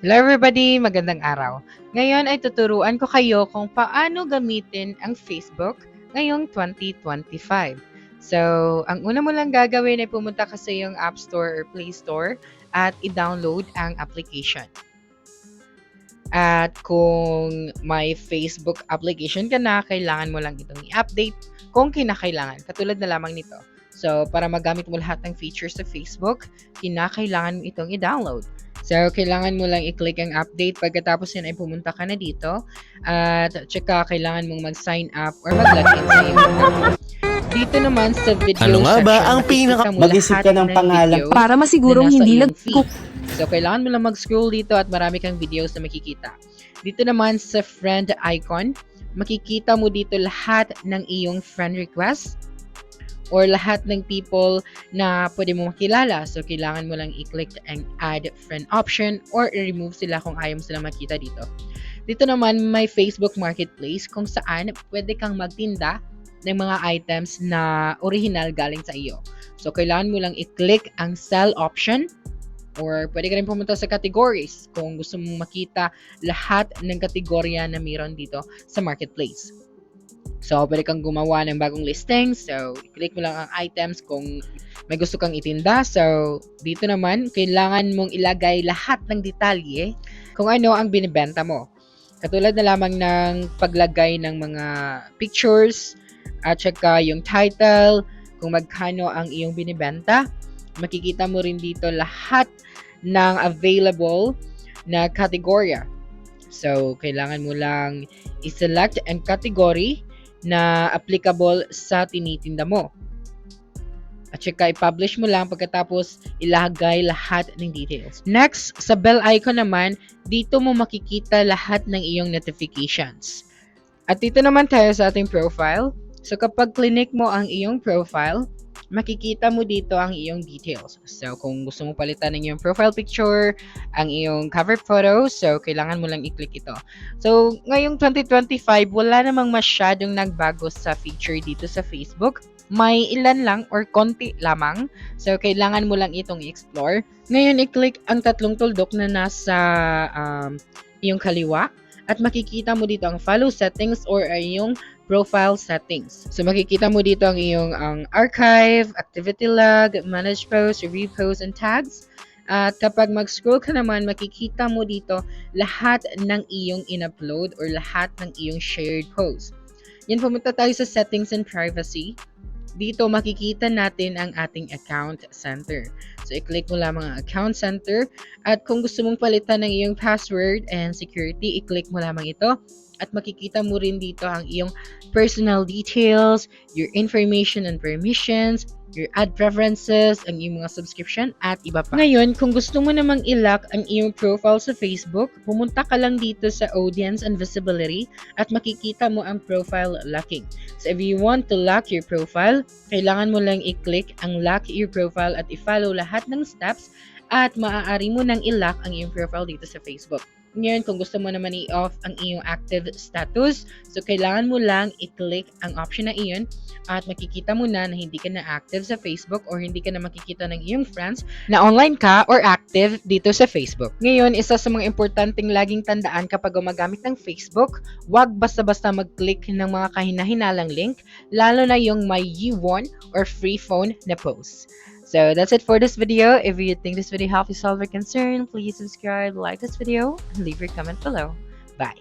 Hello everybody, magandang araw. Ngayon ay tuturuan ko kayo kung paano gamitin ang Facebook ngayong 2025. So, ang una mo lang gagawin ay pumunta ka sa iyong App Store or Play Store at i-download ang application. At kung may Facebook application ka na, kailangan mo lang itong i-update kung kinakailangan. Katulad na lamang nito. So, para magamit mo lahat ng features sa Facebook, kinakailangan mo itong i-download. So, kailangan mo lang i-click ang update. Pagkatapos yan ay pumunta ka na dito. At tsaka kailangan mong mag-sign up or mag-login sa iyong account. Dito naman sa video Ano nga ba section, ang makikita mo Mag-isip lahat ka ng pangalan videos para masigurong na nasa hindi iyong feed. So, kailangan mo lang mag-scroll dito at marami kang videos na makikita. Dito naman sa friend icon, makikita mo dito lahat ng iyong friend requests or lahat ng people na pwede mo makilala. So, kailangan mo lang i-click ang add friend option or i-remove sila kung ayaw mo sila makita dito. Dito naman may Facebook Marketplace kung saan pwede kang magtinda ng mga items na original galing sa iyo. So, kailangan mo lang i-click ang sell option or pwede ka rin pumunta sa categories kung gusto mong makita lahat ng kategorya na mayroon dito sa Marketplace. So, pwede kang gumawa ng bagong listings. So, i-click mo lang ang items kung may gusto kang itinda. So, dito naman, kailangan mong ilagay lahat ng detalye kung ano ang binibenta mo. Katulad na lamang ng paglagay ng mga pictures at saka yung title, kung magkano ang iyong binibenta. Makikita mo rin dito lahat ng available na kategorya. So, kailangan mo lang i-select ang category na applicable sa tinitinda mo. At saka i-publish mo lang pagkatapos ilagay lahat ng details. Next, sa bell icon naman, dito mo makikita lahat ng iyong notifications. At dito naman tayo sa ating profile. So kapag click mo ang iyong profile, makikita mo dito ang iyong details. So, kung gusto mo palitan ng iyong profile picture, ang iyong cover photo, so, kailangan mo lang i-click ito. So, ngayong 2025, wala namang masyadong nagbago sa feature dito sa Facebook. May ilan lang or konti lamang. So, kailangan mo lang itong i-explore. Ngayon, i-click ang tatlong tuldok na nasa iyong kaliwa at makikita mo dito ang follow settings or iyong profile settings. So, makikita mo dito ang iyong archive, activity log, manage posts, review posts, and tags. At kapag mag-scroll ka naman, makikita mo dito lahat ng iyong in-upload or lahat ng iyong shared posts. Yan, pumunta tayo sa settings and privacy. Dito makikita natin ang ating account center. So, i-click mo lamang ang account center. At kung gusto mong palitan ng iyong password and security, i-click mo lamang ito. At makikita mo rin dito ang iyong personal details, your information and permissions, your ad preferences, ang iyong mga subscription, at iba pa. Ngayon, kung gusto mo namang i-lock ang iyong profile sa Facebook, pumunta ka lang dito sa audience and visibility at makikita mo ang profile locking. So, if you want to lock your profile, kailangan mo lang i-click ang lock your profile at i-follow lahat ng steps at maaari mo nang i-lock ang iyong profile dito sa Facebook. Ngayon, kung gusto mo naman i-off ang iyong active status, so kailangan mo lang i-click ang option na iyon at makikita mo na hindi ka na active sa Facebook or hindi ka na makikita ng iyong friends na online ka or active dito sa Facebook. Ngayon, isa sa mga importanteng laging tandaan kapag gumagamit ng Facebook, huwag basta-basta mag-click ng mga kahinahinalang link, lalo na yung may you-won or free phone na post. So that's it for this video. If you think this video helped you solve your concern, please subscribe, like this video, and leave your comment below. Bye.